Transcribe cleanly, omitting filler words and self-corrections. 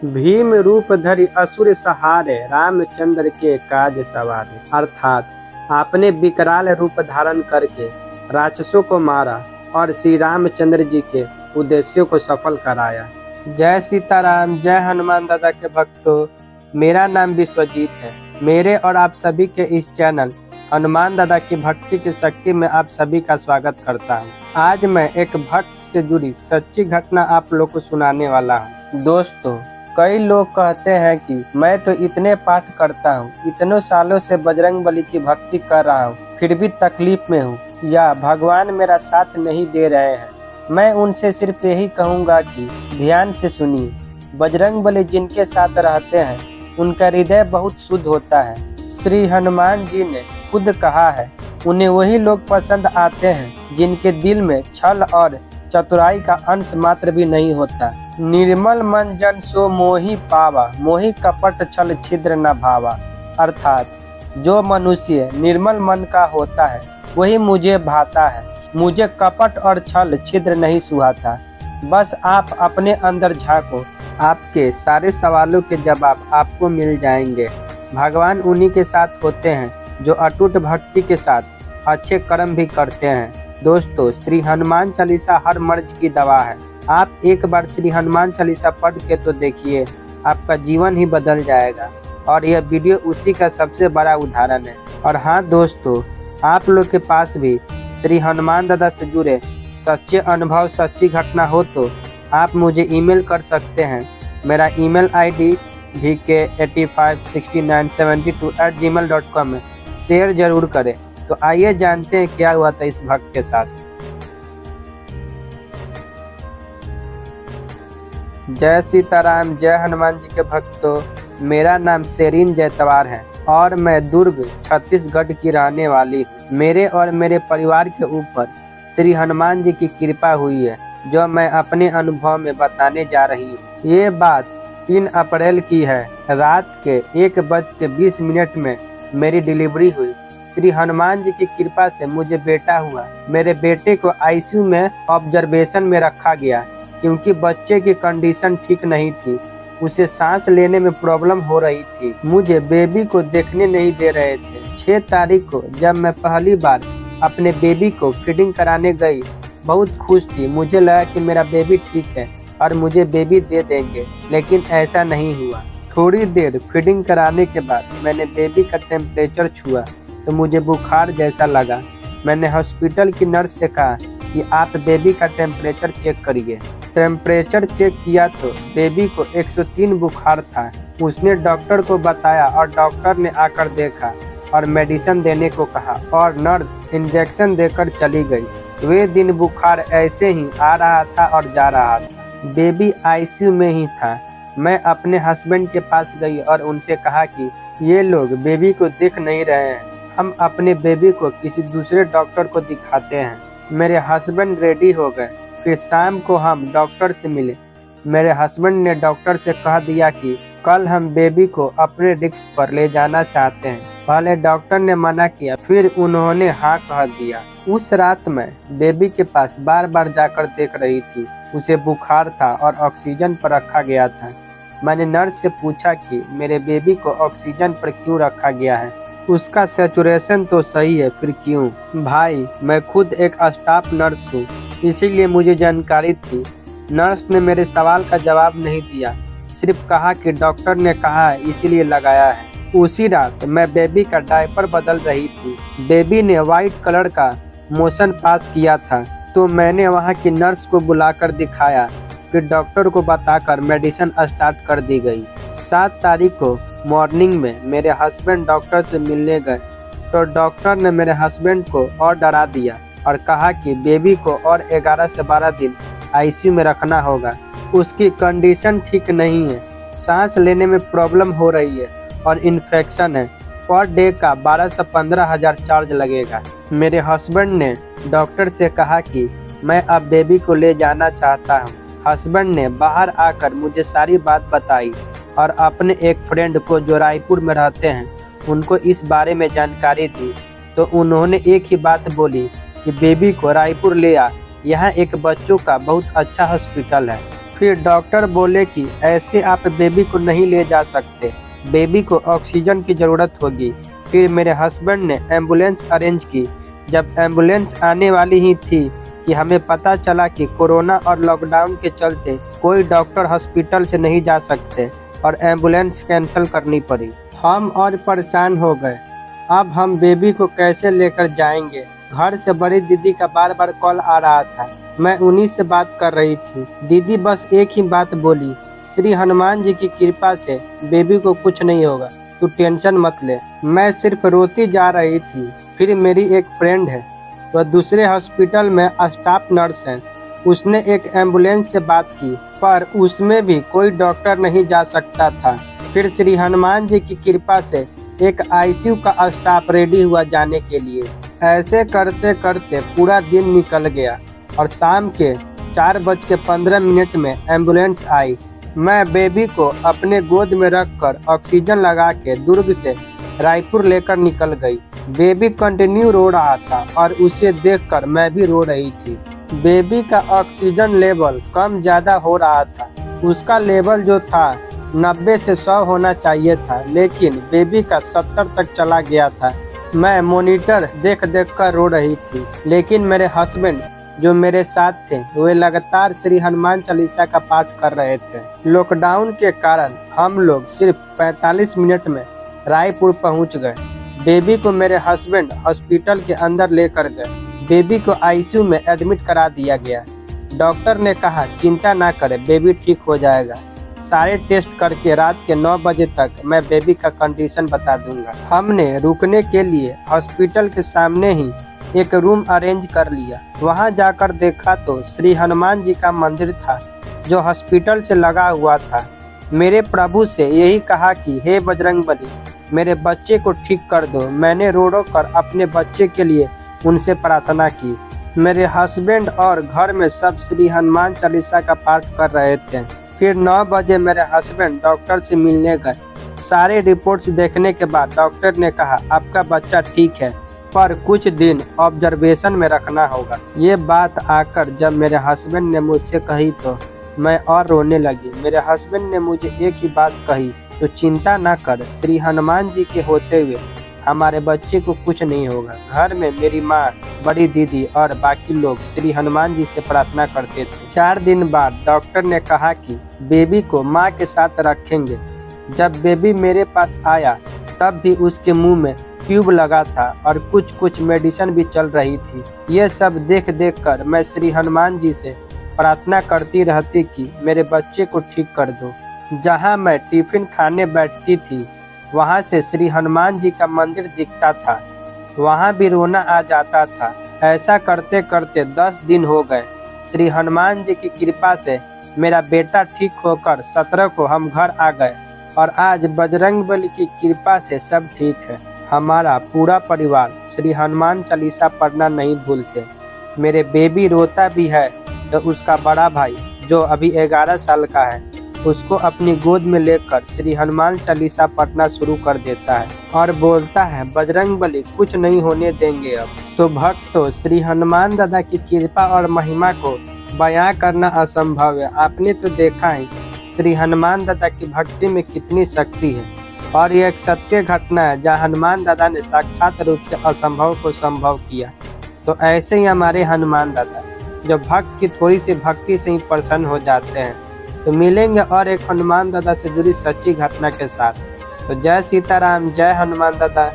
भीम रूप धरि असुर सहारे, रामचंद्र के काज सवारे। अर्थात आपने विकराल रूप धारण करके राक्षसों को मारा और श्री रामचंद्र जी के उद्देश्यों को सफल कराया। जय सीताराम, जय हनुमान दादा के भक्तों। मेरा नाम विश्वजीत है। मेरे और आप सभी के इस चैनल हनुमान दादा की भक्ति की शक्ति में आप सभी का स्वागत करता हूँ। आज मैं एक भक्त से जुड़ी सच्ची घटना आप लोग को सुनाने वाला हूँ। दोस्तों, कई लोग कहते हैं कि मैं तो इतने पाठ करता हूँ, इतने सालों से बजरंगबली की भक्ति कर रहा हूँ, फिर भी तकलीफ में हूँ या भगवान मेरा साथ नहीं दे रहे हैं। मैं उनसे सिर्फ यही कहूँगा कि ध्यान से सुनिए। बजरंगबली जिनके साथ रहते हैं उनका हृदय बहुत शुद्ध होता है। श्री हनुमान जी ने खुद कहा है, उन्हें वही लोग पसंद आते हैं जिनके दिल में छल और चतुराई का अंश मात्र भी नहीं होता। निर्मल मन जन सो मोहि पावा, मोहि कपट छल छिद्र न भावा। अर्थात जो मनुष्य निर्मल मन का होता है वही मुझे भाता है, मुझे कपट और छल छिद्र नहीं सुहाता। बस आप अपने अंदर झांको, आपके सारे सवालों के जवाब आपको मिल जाएंगे। भगवान उन्हीं के साथ होते हैं जो अटूट भक्ति के साथ अच्छे कर्म भी करते हैं। दोस्तों, श्री हनुमान चालीसा हर मर्ज की दवा है। आप एक बार श्री हनुमान चालीसा पढ़ के तो देखिए, आपका जीवन ही बदल जाएगा। और यह वीडियो उसी का सबसे बड़ा उदाहरण है। और हाँ दोस्तों, आप लोग के पास भी श्री हनुमान दादा से जुड़े सच्चे अनुभव, सच्ची घटना हो तो आप मुझे ईमेल कर सकते हैं। मेरा ईमेल ID vk856972@gmail.com है। शेयर जरूर करें। तो आइए जानते हैं क्या हुआ था इस भक्त के साथ। जय सीताराम, जय हनुमान जी के भक्तों। मेरा नाम शेरीन जैतवार है और मैं दुर्ग छत्तीसगढ़ की रहने वाली हूँ। मेरे और मेरे परिवार के ऊपर श्री हनुमान जी की कृपा हुई है, जो मैं अपने अनुभव में बताने जा रही हूँ। ये बात 3 अप्रैल की है। रात के 1:20 में मेरी डिलीवरी हुई। श्री हनुमान जी की कृपा से मुझे बेटा हुआ। मेरे बेटे को ICU में ऑब्जर्वेशन में रखा गया क्योंकि बच्चे की कंडीशन ठीक नहीं थी। उसे सांस लेने में प्रॉब्लम हो रही थी। मुझे बेबी को देखने नहीं दे रहे थे। 6 तारीख को जब मैं पहली बार अपने बेबी को फीडिंग कराने गई, बहुत खुश थी। मुझे लगा कि मेरा बेबी ठीक है और मुझे बेबी दे देंगे, लेकिन ऐसा नहीं हुआ। थोड़ी देर फीडिंग कराने के बाद मैंने बेबी का टेम्परेचर छुआ तो मुझे बुखार जैसा लगा। मैंने हॉस्पिटल की नर्स से कहा कि आप बेबी का टेम्परेचर चेक करिए। टेम्परेचर चेक किया तो बेबी को 103 बुखार था। उसने डॉक्टर को बताया और डॉक्टर ने आकर देखा और मेडिसिन देने को कहा और नर्स इंजेक्शन देकर चली गई। वे दिन बुखार ऐसे ही आ रहा था और जा रहा था। बेबी ICU में ही था। मैं अपने हस्बैंड के पास गई और उनसे कहा कि ये लोग बेबी को देख नहीं रहे हैं, हम अपने बेबी को किसी दूसरे डॉक्टर को दिखाते हैं। मेरे हस्बैंड रेडी हो गए। फिर शाम को हम डॉक्टर से मिले। मेरे हस्बैंड ने डॉक्टर से कह दिया कि कल हम बेबी को अपने रिस्क पर ले जाना चाहते हैं। पहले डॉक्टर ने मना किया, फिर उन्होंने हाँ कह दिया। उस रात मैं बेबी के पास बार बार जाकर देख रही थी। उसे बुखार था और ऑक्सीजन पर रखा गया था। मैंने नर्स से पूछा कि मेरे बेबी को ऑक्सीजन पर क्यों रखा गया है, उसका सैचुरेशन तो सही है, फिर क्यों? भाई, मैं खुद एक स्टाफ नर्स हूँ, इसीलिए मुझे जानकारी थी। नर्स ने मेरे सवाल का जवाब नहीं दिया, सिर्फ कहा कि डॉक्टर ने कहा है इसीलिए लगाया है। उसी रात मैं बेबी का डायपर बदल रही थी। बेबी ने वाइट कलर का मोशन पास किया था तो मैंने वहाँ की नर्स को बुलाकर दिखाया। फिर डॉक्टर को बताकर मेडिसिन स्टार्ट कर दी गई। 7 तारीख को मॉर्निंग में मेरे हस्बैंड डॉक्टर से मिलने गए तो डॉक्टर ने मेरे हस्बैंड को और डरा दिया और कहा कि बेबी को और 11 से 12 दिन ICU में रखना होगा। उसकी कंडीशन ठीक नहीं है, सांस लेने में प्रॉब्लम हो रही है और इन्फेक्शन है। पर डे का 12 से 15 हज़ार चार्ज लगेगा। मेरे हस्बैंड ने डॉक्टर से कहा कि मैं अब बेबी को ले जाना चाहता हूँ। हस्बैंड ने बाहर आकर मुझे सारी बात बताई और अपने एक फ्रेंड को जो रायपुर में रहते हैं उनको इस बारे में जानकारी दी। तो उन्होंने एक ही बात बोली कि बेबी को रायपुर ले आ, यहाँ एक बच्चों का बहुत अच्छा हॉस्पिटल है। फिर डॉक्टर बोले कि ऐसे आप बेबी को नहीं ले जा सकते, बेबी को ऑक्सीजन की ज़रूरत होगी। फिर मेरे हस्बैंड ने एम्बुलेंस अरेंज की। जब एम्बुलेंस आने वाली ही थी कि हमें पता चला कि कोरोना और लॉकडाउन के चलते कोई डॉक्टर हॉस्पिटल से नहीं जा सकते और एम्बुलेंस कैंसिल करनी पड़ी। हम और परेशान हो गए, अब हम बेबी को कैसे लेकर जाएंगे। घर से बड़ी दीदी का बार बार कॉल आ रहा था, मैं उन्हीं से बात कर रही थी। दीदी बस एक ही बात बोली, श्री हनुमान जी की कृपा से बेबी को कुछ नहीं होगा, तू टेंशन मत ले। मैं सिर्फ रोती जा रही थी। फिर मेरी एक फ्रेंड है, वह दूसरे हॉस्पिटल में स्टाफ नर्स है, उसने एक एम्बुलेंस से बात की पर उसमें भी कोई डॉक्टर नहीं जा सकता था। फिर श्री हनुमान जी की कृपा से एक आईसीयू का स्टाफ रेडी हुआ जाने के लिए। ऐसे करते करते पूरा दिन निकल गया और शाम के 4:15 में एम्बुलेंस आई। मैं बेबी को अपने गोद में रखकर ऑक्सीजन लगा के दुर्ग से रायपुर लेकर निकल गई। बेबी कंटिन्यू रो रहा था और उसे देखकर मैं भी रो रही थी। बेबी का ऑक्सीजन लेवल कम ज़्यादा हो रहा था। उसका लेवल जो था 90 से 100 होना चाहिए था, लेकिन बेबी का 70 तक चला गया था। मैं मॉनिटर देख कर रो रही थी, लेकिन मेरे हस्बैंड जो मेरे साथ थे वे लगातार श्री हनुमान चालीसा का पाठ कर रहे थे। लॉकडाउन के कारण हम लोग सिर्फ 45 मिनट में रायपुर पहुंच गए। बेबी को मेरे हस्बैंड हॉस्पिटल के अंदर लेकर गए। बेबी को आईसीयू में एडमिट करा दिया गया। डॉक्टर ने कहा चिंता ना करें, बेबी ठीक हो जाएगा। सारे टेस्ट करके रात के 9 बजे तक मैं बेबी का कंडीशन बता दूंगा। हमने रुकने के लिए हॉस्पिटल के सामने ही एक रूम अरेंज कर लिया। वहां जाकर देखा तो श्री हनुमान जी का मंदिर था जो हॉस्पिटल से लगा हुआ था। मेरे प्रभु से यही कहा कि हे बजरंगबली, मेरे बच्चे को ठीक कर दो। मैंने रो रो कर अपने बच्चे के लिए उनसे प्रार्थना की। मेरे हस्बैंड और घर में सब श्री हनुमान चालीसा का पाठ कर रहे थे। फिर 9 बजे मेरे हस्बैंड डॉक्टर से मिलने गए। सारे रिपोर्ट्स देखने के बाद डॉक्टर ने कहा आपका बच्चा ठीक है, पर कुछ दिन ऑब्जर्वेशन में रखना होगा। ये बात आकर जब मेरे हस्बैंड ने मुझसे कही तो मैं और रोने लगी। मेरे हस्बैंड ने मुझे एक ही बात कही, तो चिंता ना कर, श्री हनुमान जी के होते हुए हमारे बच्चे को कुछ नहीं होगा। घर में मेरी माँ, बड़ी दीदी और बाकी लोग श्री हनुमान जी से प्रार्थना करते थे। 4 दिन बाद डॉक्टर ने कहा कि बेबी को माँ के साथ रखेंगे। जब बेबी मेरे पास आया तब भी उसके मुंह में ट्यूब लगा था और कुछ मेडिसिन भी चल रही थी। ये सब देख कर मैं श्री हनुमान जी से प्रार्थना करती रहती कि मेरे बच्चे को ठीक कर दो। जहाँ मैं टिफिन खाने बैठती थी वहाँ से श्री हनुमान जी का मंदिर दिखता था, वहाँ भी रोना आ जाता था। ऐसा करते करते 10 दिन हो गए। श्री हनुमान जी की कृपा से मेरा बेटा ठीक होकर 17 को हम घर आ गए और आज बजरंगबली की कृपा से सब ठीक है। हमारा पूरा परिवार श्री हनुमान चालीसा पढ़ना नहीं भूलते। मेरे बेबी रोता भी है तो उसका बड़ा भाई जो अभी 11 साल का है उसको अपनी गोद में लेकर श्री हनुमान चालीसा पढ़ना शुरू कर देता है और बोलता है बजरंगबली कुछ नहीं होने देंगे अब। तो भक्तों, श्री हनुमान दादा की कृपा और महिमा को बयां करना असंभव है। आपने तो देखा है श्री हनुमान दादा की भक्ति में कितनी शक्ति है और यह एक सत्य घटना है जहाँ हनुमान दादा ने साक्षात रूप से असंभव को संभव किया। तो ऐसे ही हमारे हनुमान दादा जो भक्त की थोड़ी सी भक्ति से ही प्रसन्न हो जाते हैं। तो मिलेंगे और एक हनुमान दादा से जुड़ी सच्ची घटना के साथ। तो जय सीताराम, जय हनुमान दादा।